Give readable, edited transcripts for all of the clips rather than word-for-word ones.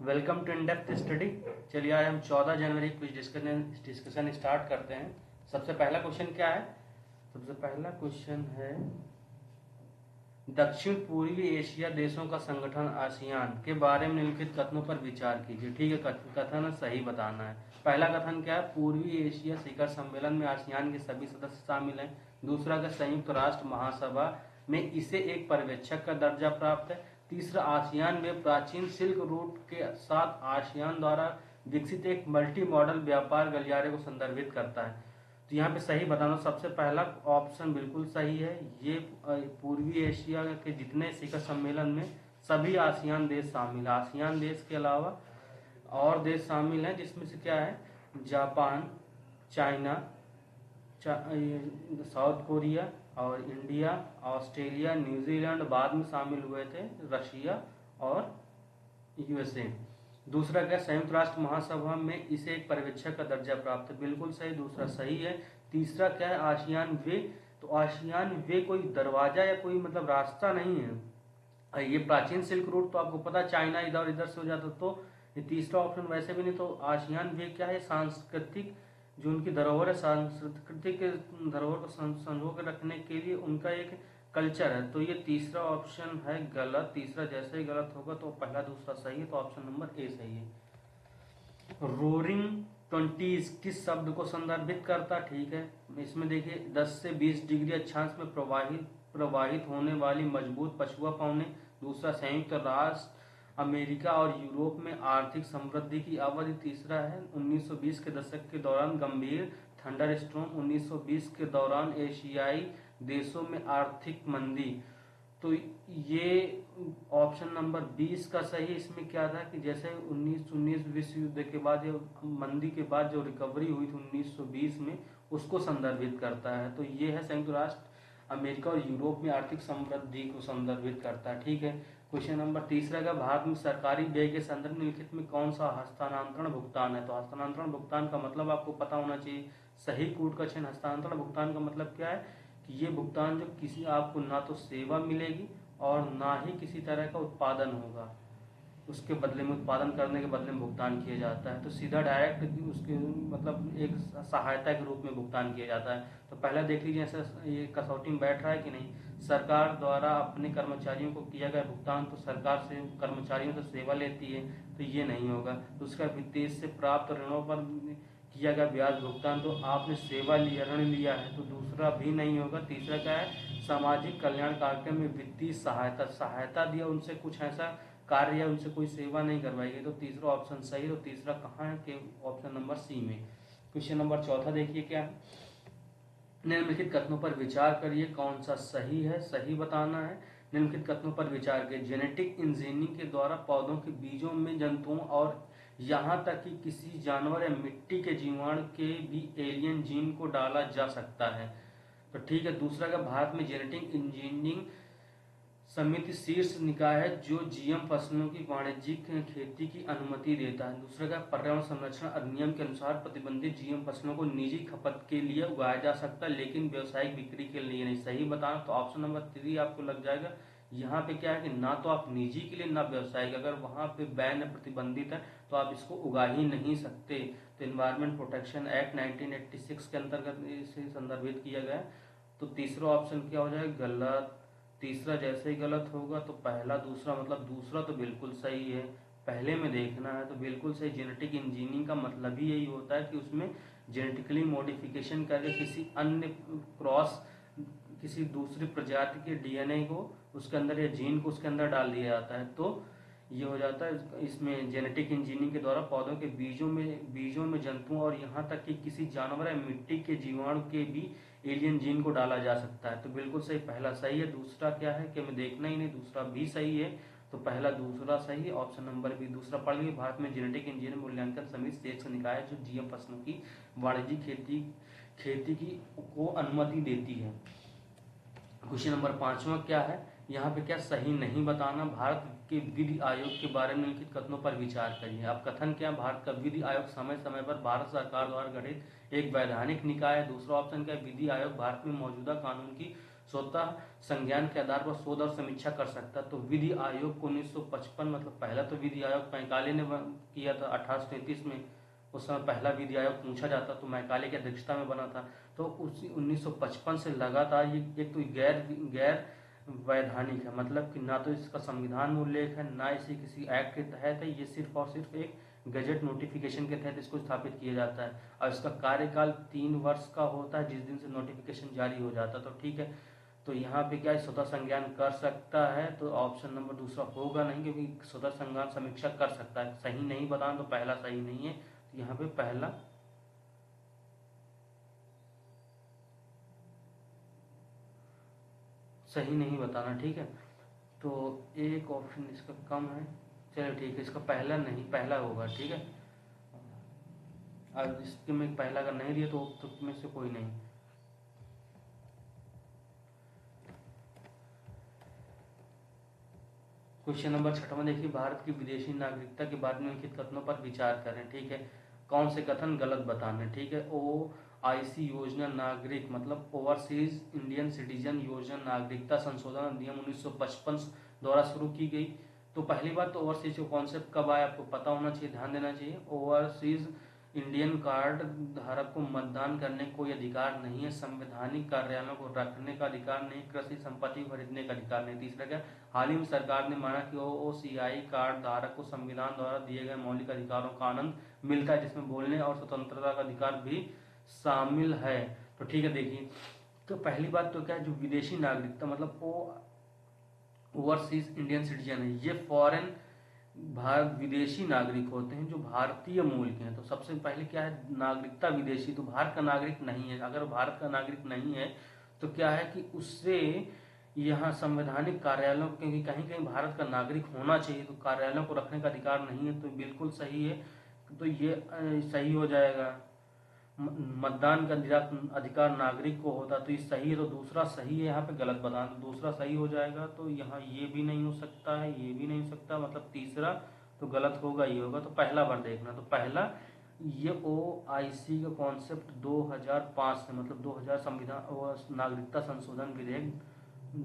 Welcome to in depth study. चलिए आज हम 14 जनवरी कुछ डिस्कशन स्टार्ट करते हैं। सबसे पहला क्वेश्चन क्या है? सबसे पहला क्वेश्चन है दक्षिण पूर्वी एशिया देशों का संगठन आसियान के बारे में निम्नलिखित कथनों पर विचार कीजिए। ठीक है, कथन सही बताना है। पहला कथन क्या है? पूर्वी एशिया शिखर सम्मेलन में आसियान के सभी सदस्य शामिल हैं। दूसरा का संयुक्त राष्ट्र महासभा में इसे एक पर्यवेक्षक का दर्जा प्राप्त है। तीसरा, आसियान में प्राचीन सिल्क रूट के साथ आसियान द्वारा विकसित एक मल्टी मॉडल व्यापार गलियारे को संदर्भित करता है। तो यहाँ पे सही बताना, सबसे पहला ऑप्शन बिल्कुल सही है। ये पूर्वी एशिया के जितने शिखर सम्मेलन में सभी आसियान देश शामिल है। आसियान देश के अलावा और देश शामिल हैं, जिसमें से क्या है? जापान, चाइना, साउथ कोरिया और इंडिया, ऑस्ट्रेलिया, न्यूजीलैंड बाद में शामिल हुए थे, रशिया और यूएसए। दूसरा क्या? संयुक्त राष्ट्र महासभा में इसे एक पर्यवेक्षक का दर्जा प्राप्त है। बिल्कुल सही, दूसरा सही है। तीसरा क्या है? आसियान वे। तो आसियान वे कोई दरवाजा या कोई मतलब रास्ता नहीं है। ये प्राचीन सिल्क रूट तो आपको पता, चाइना इधर इधर से हो जाता, तो ये तीसरा ऑप्शन वैसे भी नहीं। तो आसियान वे क्या है? सांस्कृतिक जो उनकी धरोहर है, सांस्कृतिक धरोहर को संजो के रखने के लिए उनका एक कल्चर है। तो ये तीसरा ऑप्शन है गलत। तीसरा जैसे ही गलत होगा तो पहला दूसरा सही है, तो ऑप्शन नंबर ए सही है। रोरिंग ट्वेंटीज किस शब्द को संदर्भित करता? ठीक है, इसमें देखिए 10 से 20 डिग्री अक्षांश में प्रवाहित होने वाली मजबूत पछुआ पौने। दूसरा, संयुक्त राष्ट्र अमेरिका और यूरोप में आर्थिक समृद्धि की अवधि। तीसरा है 1920 के दशक के दौरान गंभीर थंडरस्टॉर्म। 1920 के दौरान एशियाई देशों में आर्थिक मंदी। तो ये ऑप्शन नंबर 20 का सही। इसमें क्या था कि जैसे 1919 विश्व युद्ध के बाद, मंदी के बाद जो रिकवरी हुई थी 1920 में, उसको संदर्भित करता है। तो ये है संयुक्त राष्ट्र अमेरिका और यूरोप में आर्थिक समृद्धि को संदर्भित करता है। ठीक है, क्वेश्चन नंबर तीसरा का भारत में सरकारी व्यय के संदर्भ निम्नलिखित में कौन सा हस्तांतरण भुगतान है? तो हस्तांतरण भुगतान का मतलब आपको पता होना चाहिए। सही कूट का चिन्ह। हस्तांतरण भुगतान का मतलब क्या है कि ये भुगतान जो किसी आपको ना तो सेवा मिलेगी और ना ही किसी तरह का उत्पादन होगा, उसके बदले में उत्पादन करने के बदले में भुगतान किया जाता है। तो सीधा डायरेक्ट उसके मतलब एक सहायता के रूप में भुगतान किया जाता है। तो पहला देख लीजिए ऐसा ये कसौटी में बैठ रहा है कि नहीं। सरकार द्वारा अपने कर्मचारियों को किया गया भुगतान, तो सरकार से कर्मचारियों से सेवा लेती है, तो ये नहीं होगा। दूसरा, विदेश से प्राप्त ऋणों पर किया गया ब्याज भुगतान, तो आपने सेवा लिया, ऋण लिया है, तो दूसरा भी नहीं होगा। तीसरा क्या है? सामाजिक कल्याण कार्यक्रम में वित्तीय सहायता दिया, उनसे कुछ ऐसा कार्य या उनसे कोई सेवा नहीं करवाई गई, तो तीसरा ऑप्शन सही। तो तीसरा कहाँ है? कि ऑप्शन नंबर सी में। क्वेश्चन नंबर चौथा देखिए क्या है? निम्नलिखित कथनों पर विचार करिए, कौन सा सही है, सही बताना है। निम्नलिखित कथनों पर विचार करिए। जेनेटिक इंजीनियरिंग के द्वारा पौधों के बीजों में जंतुओं और यहाँ तक कि किसी जानवर या मिट्टी के जीवाणु के भी एलियन जीन को डाला जा सकता है। तो ठीक है। दूसरा का भारत में जेनेटिक इंजीनियरिंग समिति शीर्ष निकाय है जो जीएम फसलों की वाणिज्यिक खेती की अनुमति देता है। दूसरा का पर्यावरण संरक्षण अधिनियम के अनुसार प्रतिबंधित जीएम फसलों को निजी खपत के लिए उगाया जा सकता है, लेकिन व्यावसायिक बिक्री के लिए नहीं। सही बताना, तो ऑप्शन नंबर 3 आपको लग जाएगा। यहाँ पे क्या है कि ना तो आप निजी के लिए ना व्यावसायिक, अगर वहां पे बैन है, प्रतिबंधित है, तो आप इसको उगा ही नहीं सकते। तो एनवायरमेंट प्रोटेक्शन एक्ट 1986 के अंतर्गत इसे संदर्भित किया गया। तो तीसरा ऑप्शन क्या हो जाएगा? गलत। तीसरा जैसे ही गलत होगा तो पहला दूसरा, मतलब दूसरा तो बिल्कुल सही है। पहले में देखना है तो बिल्कुल सही। जेनेटिक इंजीनियरिंग का मतलब ही यही होता है कि उसमें जेनेटिकली मॉडिफिकेशन करके किसी अन्य क्रॉस, किसी दूसरी प्रजाति के डीएनए को उसके अंदर या जीन को उसके अंदर डाल दिया जाता है, तो ये हो जाता है। इसमें जेनेटिक इंजीनियरिंग के द्वारा पौधों के बीजों में जंतुओं और यहाँ तक कि किसी जानवर या मिट्टी के जीवाणु के भी एलियन जीन को डाला जा सकता है। तो बिल्कुल सही, पहला सही है। दूसरा क्या है कि हमें देखना ही नहीं, दूसरा भी सही है। तो पहला दूसरा सही, ऑप्शन नंबर बी दूसरा पढ़ लिया। भारत में जेनेटिक इंजीनियरिंग मूल्यांकन समिति शीर्ष निकाय है जो जीएम फसलों की वाणिज्यिक खेती की को अनुमति देती है। क्वेश्चन नंबर 5वां क्या है? यहाँ पे क्या सही नहीं बताना। भारत के विधि आयोग के बारे में निम्नलिखित कथनों पर विचार करिए। अब कथन क्या? भारत का विधि आयोग समय समय पर भारत सरकार द्वारा गठित एक वैधानिक निकाय है। दूसरा ऑप्शन क्या? विधि आयोग भारत में मौजूदा कानून की स्वतः संज्ञान के आधार पर शोध और समीक्षा कर सकता है। तो विधि आयोग को 1955, मतलब पहला तो विधि आयोग मैकाले ने किया था 1833 में। उस समय पहला विधि आयोग पूछा जाता तो मैकाले की अध्यक्षता में बना था। तो उसी 1955 से लगातार ये एक तो गैर वैधानिक है, मतलब कि ना तो इसका संविधान में उल्लेख है, ना इसे किसी एक्ट के तहत है, ये सिर्फ और सिर्फ एक गजट नोटिफिकेशन के तहत इसको स्थापित किया जाता है। और इसका कार्यकाल 3 वर्ष का होता है जिस दिन से नोटिफिकेशन जारी हो जाता है। तो ठीक है, तो यहाँ पे क्या है, स्वतः संज्ञान कर सकता है, तो ऑप्शन नंबर दूसरा होगा नहीं, क्योंकि स्वतः संज्ञान समीक्षा कर सकता है। सही नहीं बताना तो पहला सही नहीं है, तो यहाँ पे पहला सही नहीं बताना। ठीक है, तो एक ऑप्शन इसका कम है, चलो ठीक है, इसका पहला नहीं, पहला होगा। ठीक है, अब इसके में पहला अगर नहीं दिया तो में से कोई नहीं। क्वेश्चन नंबर 6 देखिए, भारत की विदेशी नागरिकता के बारे में लिखित कथनों पर विचार करें। ठीक है, कौन से कथन गलत बताने। ठीक है, OIC योजना नागरिक मतलब ओवरसीज इंडियन सिटीजन योजना नागरिकता संशोधन अधिनियम 1955 द्वारा शुरू की गई। तो पहली बात तो ओवरसीज का कॉन्सेप्ट कब आया आपको पता होना चाहिए, ध्यान देना चाहिए। ओवरसीज इंडियन कार्ड धारक को मतदान करने का कोई अधिकार नहीं है, संवैधानिक कार्यालयों को रखने का अधिकार नहीं, कृषि संपत्ति खरीदने का अधिकार नहीं। तीसरा क्या, हाल ही में सरकार ने माना कि OCI कार्ड धारक को संविधान द्वारा दिए गए मौलिक अधिकारों का आनंद मिलता है, जिसमें बोलने और स्वतंत्रता का अधिकार भी शामिल है। तो ठीक है, देखिए, तो पहली बात तो क्या है, जो विदेशी नागरिकता मतलब ओवरसीज इंडियन सिटीजन है, ये फॉरेन भारत विदेशी नागरिक होते हैं जो भारतीय मूल के हैं। तो सबसे पहले क्या है, नागरिकता विदेशी, तो भारत का नागरिक नहीं है। अगर भारत का नागरिक नहीं है तो क्या है कि उससे यहाँ संवैधानिक कार्यालयों, क्योंकि कहीं कहीं भारत का नागरिक होना चाहिए, तो कार्यालयों को रखने का अधिकार नहीं है, तो बिल्कुल सही है। तो ये सही हो जाएगा। मतदान का अधिकार नागरिक को होता, तो ये सही है, तो दूसरा सही है। यहाँ पे गलत बताना, तो दूसरा सही हो जाएगा। तो यहाँ ये भी नहीं हो सकता है, ये भी नहीं हो सकता, मतलब तीसरा तो गलत होगा ही होगा। तो पहला बार देखना, तो पहला ये OIC का कॉन्सेप्ट 2005 से, मतलब 2000 संविधान नागरिकता संशोधन विधेयक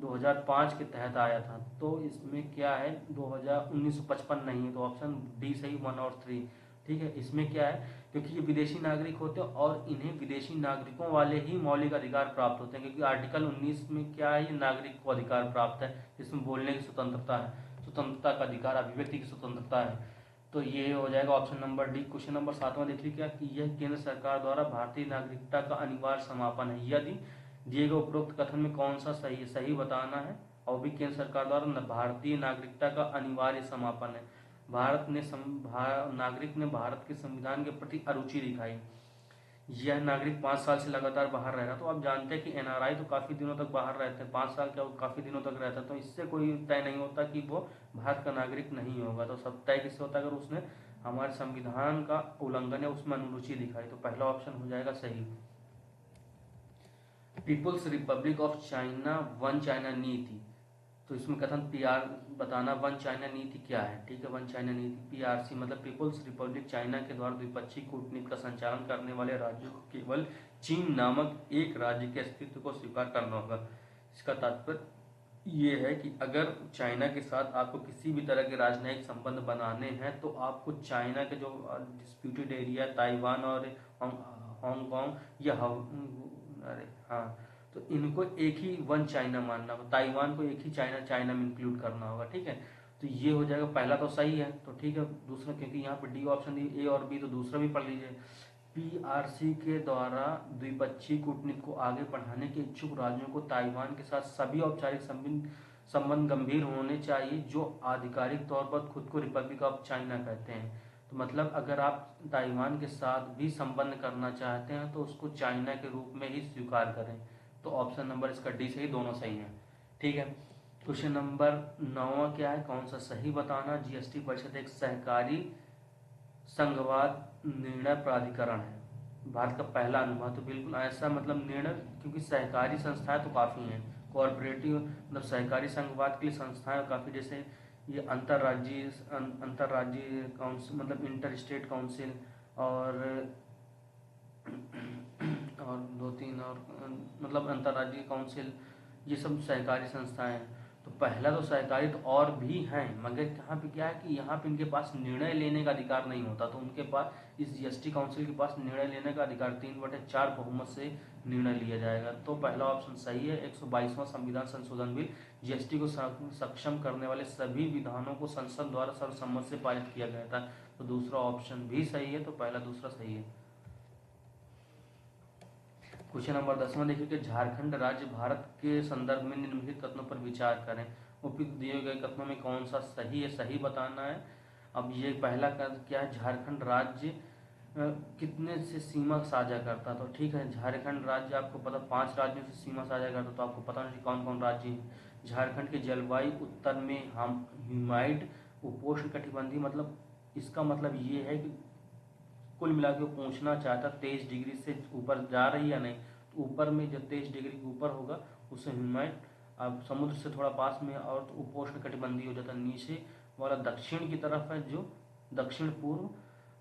2005 के तहत आया था। तो इसमें क्या है, 1955 नहीं है, तो ऑप्शन डी सही, 1 और 3। ठीक है, इसमें क्या है, क्योंकि ये विदेशी नागरिक होते हैं और इन्हें विदेशी नागरिकों वाले ही मौलिक अधिकार प्राप्त होते हैं, क्योंकि आर्टिकल 19 में क्या है, ये नागरिक को अधिकार प्राप्त है, जिसमें बोलने की स्वतंत्रता है, स्वतंत्रता का अधिकार, अभिव्यक्ति की स्वतंत्रता है। तो ये हो जाएगा option number D. Question number 7 देख लीजिए, क्या कि यह केंद्र सरकार द्वारा भारतीय नागरिकता का अनिवार्य समापन है, यदि दिए गए उपरोक्त कथन में कौन सा सही है, सही बताना है। और भी केंद्र सरकार द्वारा भारतीय नागरिकता का अनिवार्य समापन है। नागरिक ने भारत के संविधान के प्रति अरुचि दिखाई, यह नागरिक 5 साल से लगातार बाहर रह रहा। तो आप जानते हैं कि NRI तो काफी दिनों तक बाहर रहते हैं, 5 साल क्या काफी दिनों तक रहता है, तो इससे कोई तय नहीं होता कि वो भारत का नागरिक नहीं होगा। तो सब तय किससे होता है, अगर उसने हमारे संविधान का उल्लंघन है, उसमें अनुरुचि दिखाई। तो पहला ऑप्शन हो जाएगा सही। People's Republic of China one China नीति, तो इसमें कथन PR बताना, वन चाइना नीति क्या है। ठीक है, वन चाइना नीति PRC मतलब पीपुल्स रिपब्लिक चाइना के द्वारा द्विपक्षीय कूटनीति का संचालन करने वाले राज्यों को केवल चीन नामक एक राज्य के अस्तित्व को स्वीकार करना होगा। इसका तात्पर्य ये है कि अगर चाइना के साथ आपको किसी भी तरह के राजनयिक संबंध बनाने हैं, तो आपको चाइना के जो डिस्प्यूटेड एरिया ताइवान और हांगकांग या अरे हाँ, तो इनको एक ही वन चाइना मानना होगा, ताइवान को एक ही चाइना में इंक्लूड करना होगा। ठीक है, तो ये हो जाएगा, पहला तो सही है। तो ठीक है, दूसरा, क्योंकि यहाँ पर डी ऑप्शन दी, A और B, तो दूसरा भी पढ़ लीजिए। PRC के द्वारा द्विपक्षीय कूटनीति को आगे बढ़ाने के इच्छुक राज्यों को ताइवान के साथ सभी औपचारिक संबंध गंभीर होने चाहिए, जो आधिकारिक तौर पर खुद को रिपब्लिक ऑफ चाइना कहते हैं। तो मतलब अगर आप ताइवान के साथ भी संबंध करना चाहते हैं तो उसको चाइना के रूप में ही स्वीकार करें। तो ऑप्शन नंबर इसका डी सही, दोनों सही हैं। ठीक है, क्वेश्चन नंबर 9 क्या है, कौन सा सही बताना। GST परिषद एक सहकारी संघवाद निर्णय प्राधिकरण है, भारत का पहला अनुभाग। तो बिल्कुल ऐसा मतलब निर्णय, क्योंकि सहकारी संस्थाएं तो काफ़ी हैं, कोऑपरेटिव मतलब सहकारी संघवाद के लिए संस्थाएं काफ़ी, जैसे ये अंतर्राज्यीय काउंसिल मतलब इंटर स्टेट काउंसिल, और 2-3 और मतलब अंतर्राज्यीय काउंसिल, ये सब सहकारी संस्थाएं हैं। तो पहला तो सहकारी तो और भी हैं, मगर यहाँ पे क्या है कि यहाँ पे इनके पास निर्णय लेने का अधिकार नहीं होता। तो उनके पास, इस जीएसटी काउंसिल के पास निर्णय लेने का अधिकार 3/4 बहुमत से निर्णय लिया जाएगा। तो पहला ऑप्शन सही है। 122वां संविधान संशोधन बिल जीएसटी को सक्षम करने वाले सभी विधानों को संसद द्वारा सर्वसम्मत से पारित किया गया था। तो दूसरा ऑप्शन भी सही है। तो पहला दूसरा सही है। क्वेश्चन नंबर 10वां देखिए कि झारखंड राज्य भारत के संदर्भ में निम्नलिखित कथनों पर विचार करें। उपयुक्त दिए गए कथनों में कौन सा सही है, सही बताना है। अब ये पहला क्या है, झारखंड राज्य कितने से सीमा साझा करता। तो ठीक है, झारखंड राज्य आपको पता 5 राज्यों से सीमा साझा करता। तो आपको पता नहीं कौन कौन राज्य हैं। झारखंड की जलवायु उत्तर में हम ह्यूमाइड उपोष्ण कटिबंधीय, मतलब इसका मतलब ये है कि कुल मिला के पूछना चाहता 23 डिग्री से ऊपर जा रही या नहीं। तो ऊपर में जब 23 डिग्री के ऊपर होगा उससे ह्यूमाइड, अब समुद्र से थोड़ा पास में और तो उपोष्ण कटिबंधीय हो जाता है। नीचे वाला दक्षिण की तरफ है जो दक्षिण पूर्व,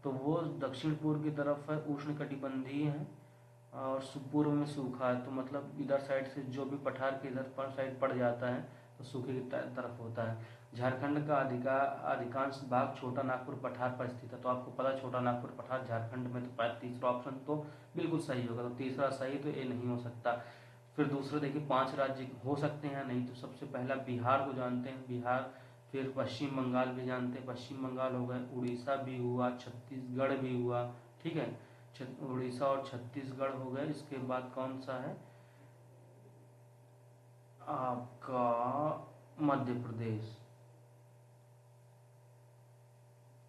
तो वो दक्षिण पूर्व की तरफ है उष्ण कटिबंधीय है, और पूर्व में सूखा है। तो मतलब इधर साइड से जो भी पठार के इधर पर साइड पड़ जाता है तो सूखे की तरफ होता है। झारखंड का अधिकांश भाग छोटा नागपुर पठार पर स्थित है। तो आपको पता छोटा नागपुर पठार झारखंड में। तो तीसरा ऑप्शन तो बिल्कुल सही होगा। तो तीसरा सही, तो ये नहीं हो सकता। फिर दूसरा देखिए 5 राज्य हो सकते हैं नहीं। तो सबसे पहला बिहार को जानते हैं, बिहार। फिर पश्चिम बंगाल भी जानते हैं, पश्चिम बंगाल हो गए। उड़ीसा भी हुआ, छत्तीसगढ़ भी हुआ। ठीक है, उड़ीसा और छत्तीसगढ़ हो गए। इसके बाद कौन सा है आपका, मध्य प्रदेश।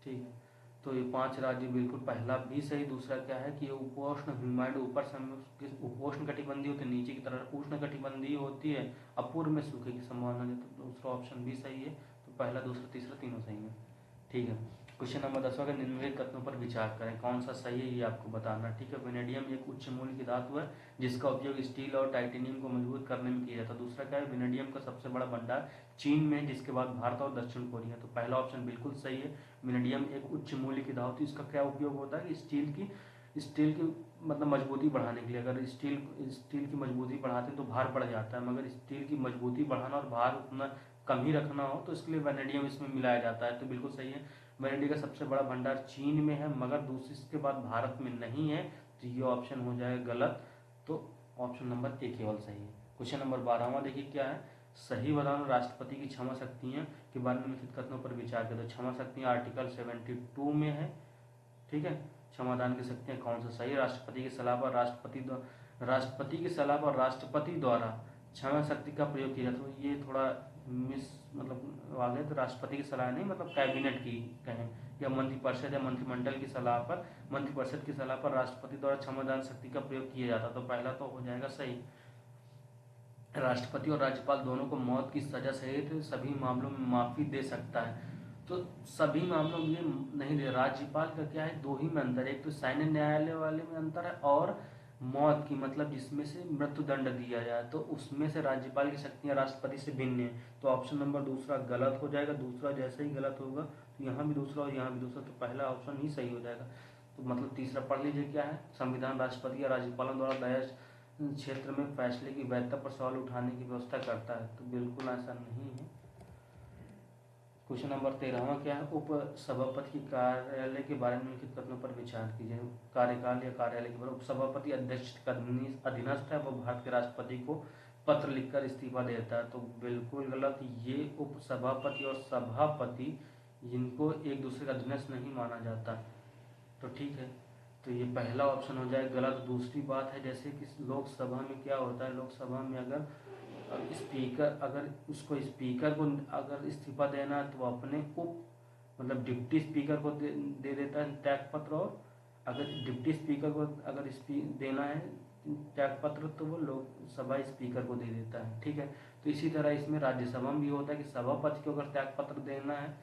ठीक है, तो ये 5 राज्य बिल्कुल पहला भी सही। दूसरा क्या है कि ये उपोष्ण ह्यूमाइड ऊपर उपोष्ण कटिबंधीय होती है, नीचे की तरफ उष्ण कटिबंधीय होती है, अपूर्व में सूखे की संभावना है। तो दूसरा ऑप्शन भी सही है। तो पहला दूसरा तीसरा तीनों सही है। ठीक है, क्वेश्चन नंबर 10वां के निम्नलिखित कथनों पर विचार करें, कौन सा सही है ये आपको बताना। ठीक है, वेनेडियम एक उच्च मूल्य की धातु है जिसका उपयोग स्टील और टाइटेनियम को मजबूत करने में किया जाता है। दूसरा क्या है, वेनेडियम का सबसे बड़ा भंडार चीन में, जिसके बाद भारत और दक्षिण कोरिया। तो पहला ऑप्शन बिल्कुल सही है। वेनेडियम एक उच्च मूल्य की धातु, इसका क्या उपयोग होता है कि स्टील की मतलब मजबूती बढ़ाने के लिए। अगर स्टील की मजबूती बढ़ाते हैं तो भार बढ़ जाता है, मगर स्टील की मजबूती बढ़ाना और भार उतना कम ही रखना हो तो इसके लिए वेनेडियम इसमें मिलाया जाता है। तो बिल्कुल सही है। वेनेडियम का सबसे बड़ा भंडार चीन में है, मगर दूसरे इसके बाद भारत में नहीं है। तो ये ऑप्शन हो जाएगा गलत। तो ऑप्शन नंबर ए केवल सही है। क्वेश्चन नंबर 12वां देखिए क्या है, सही बताना। राष्ट्रपति की क्षमा शक्तियां के बारे में निम्नलिखित कथनों पर विचार करें। तो क्षमा शक्तियां आर्टिकल 72 में है। ठीक है, क्षमादान की शक्तियां कौन सा सही है। राष्ट्रपति की सलाह पर राष्ट्रपति द्वारा क्षमा शक्ति का प्रयोग किया जाता है। तो ये थोड़ा मतलब आ गया। तो राष्ट्रपति की सलाह नहीं, मतलब कैबिनेट की कहें या मंत्रिपरिषद या मंत्रिमंडल की सलाह पर, मंत्रिपरिषद की सलाह पर राष्ट्रपति द्वारा क्षमादान शक्ति का प्रयोग किया जाता। तो पहला तो हो जाएगा सही। राष्ट्रपति और राज्यपाल दोनों को मौत की सजा सहित सभी मामलों में माफी दे सकता है। तो सभी मामलों में ये नहीं दे। राज्यपाल का क्या है, 2 ही में अंतर है। एक तो सैन्य न्यायालय वाले में अंतर है, और मौत की मतलब जिसमें से मृत्यु दंड दिया जाए, तो उसमें से राज्यपाल की शक्तियां राष्ट्रपति से भिन्न है। तो ऑप्शन नंबर दूसरा गलत हो जाएगा। दूसरा जैसे ही गलत होगा तो यहाँ भी दूसरा और यहाँ भी दूसरा, तो पहला ऑप्शन ही सही हो जाएगा। तो मतलब तीसरा पढ़ लीजिए क्या है, संविधान राष्ट्रपति या राज्यपालों द्वारा दायर क्षेत्र में फैसले की वैधता पर सवाल उठाने की व्यवस्था करता है। तो बिल्कुल ऐसा नहीं है। क्वेश्चन नंबर 13वां क्या है, उप सभापति की कार्यालय के बारे में निम्नलिखित कथनों पर विचार कीजिए। कार्यकाल या कार्यालय के बारे में, उप सभापति अध्यक्ष का अधीनस्थ है, वह भारत के राष्ट्रपति को पत्र लिखकर इस्तीफा देता है। तो बिल्कुल गलत। ये उप सभापति और सभापति जिनको एक दूसरे का अधीनस्थ नहीं माना जाता। तो ठीक है, तो ये पहला ऑप्शन हो जाए गलत। दूसरी बात है जैसे कि लोकसभा में क्या होता है, लोकसभा में अगर स्पीकर, अगर उसको स्पीकर को अगर इस्तीफा देना है तो अपने उप मतलब डिप्टी स्पीकर को दे देता है त्यागपत्र, और अगर डिप्टी स्पीकर को अगर देना है त्यागपत्र तो वो लोकसभा स्पीकर को दे देता है। ठीक है, तो इसी तरह इसमें राज्यसभा में भी होता है कि सभापति को अगर त्यागपत्र देना है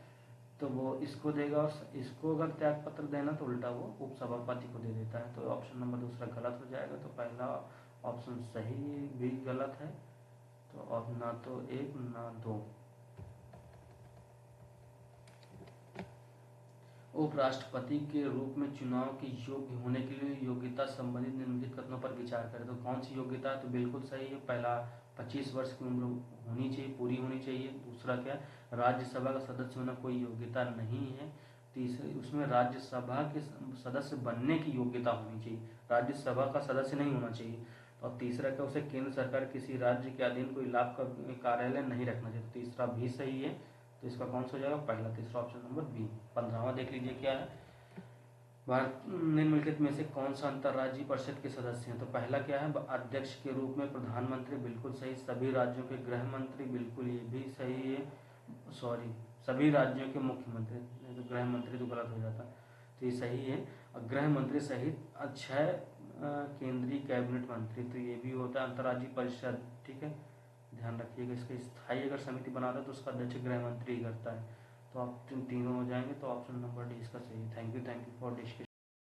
तो वो इसको देगा, और इसको अगर त्यागपत्र देना तो उल्टा वो उपसभापति को दे देता है। तो ऑप्शन नंबर दूसरा गलत हो जाएगा। तो पहला ऑप्शन सही भी गलत है। तो अब ना तो 1 ना 2। उपराष्ट्रपति के रूप में चुनाव के योग्य होने के लिए योग्यता संबंधित निम्नलिखित कथनों पर विचार करें। तो कौन सी योग्यता है, तो बिल्कुल सही है। पहला 25 वर्ष की उम्र होनी चाहिए, पूरी होनी चाहिए। दूसरा क्या, राज्यसभा का सदस्य होना कोई योग्यता नहीं है। तीसरे, उसमें राज्यसभा के सदस्य बनने की योग्यता होनी चाहिए, राज्यसभा का सदस्य नहीं होना चाहिए। और तीसरा क्या, उसे केंद्र सरकार किसी राज्य के अधीन कोई लाभ का कार्यालय नहीं रखना चाहिए। तो तीसरा भी सही है। तो इसका कौन सा हो जाएगा, पहला, तीसरा ऑप्शन नंबर बी। 15वां देख लीजिए क्या है, भारत निम्नलिखित में से कौन सा अंतर्राज्यीय परिषद के सदस्य हैं। तो पहला क्या है, अध्यक्ष के रूप में प्रधानमंत्री, बिल्कुल सही। सभी राज्यों के गृह मंत्री, बिल्कुल ये भी सही है। सॉरी, सभी राज्यों के मुख्यमंत्री, नहीं तो गृह मंत्री तो गलत हो जाता, तो ये सही है। और गृह मंत्री सहित 6 केंद्रीय कैबिनेट मंत्री, तो ये भी होता है अंतर्राज्यीय परिषद, ठीक है, ध्यान रखिएगा। इसका स्थायी अगर समिति बनाता है तो उसका अध्यक्ष गृह मंत्री करता है। तो आप तीनों हो जाएंगे, तो ऑप्शन नंबर डी इसका सही है। Thank you for discussion.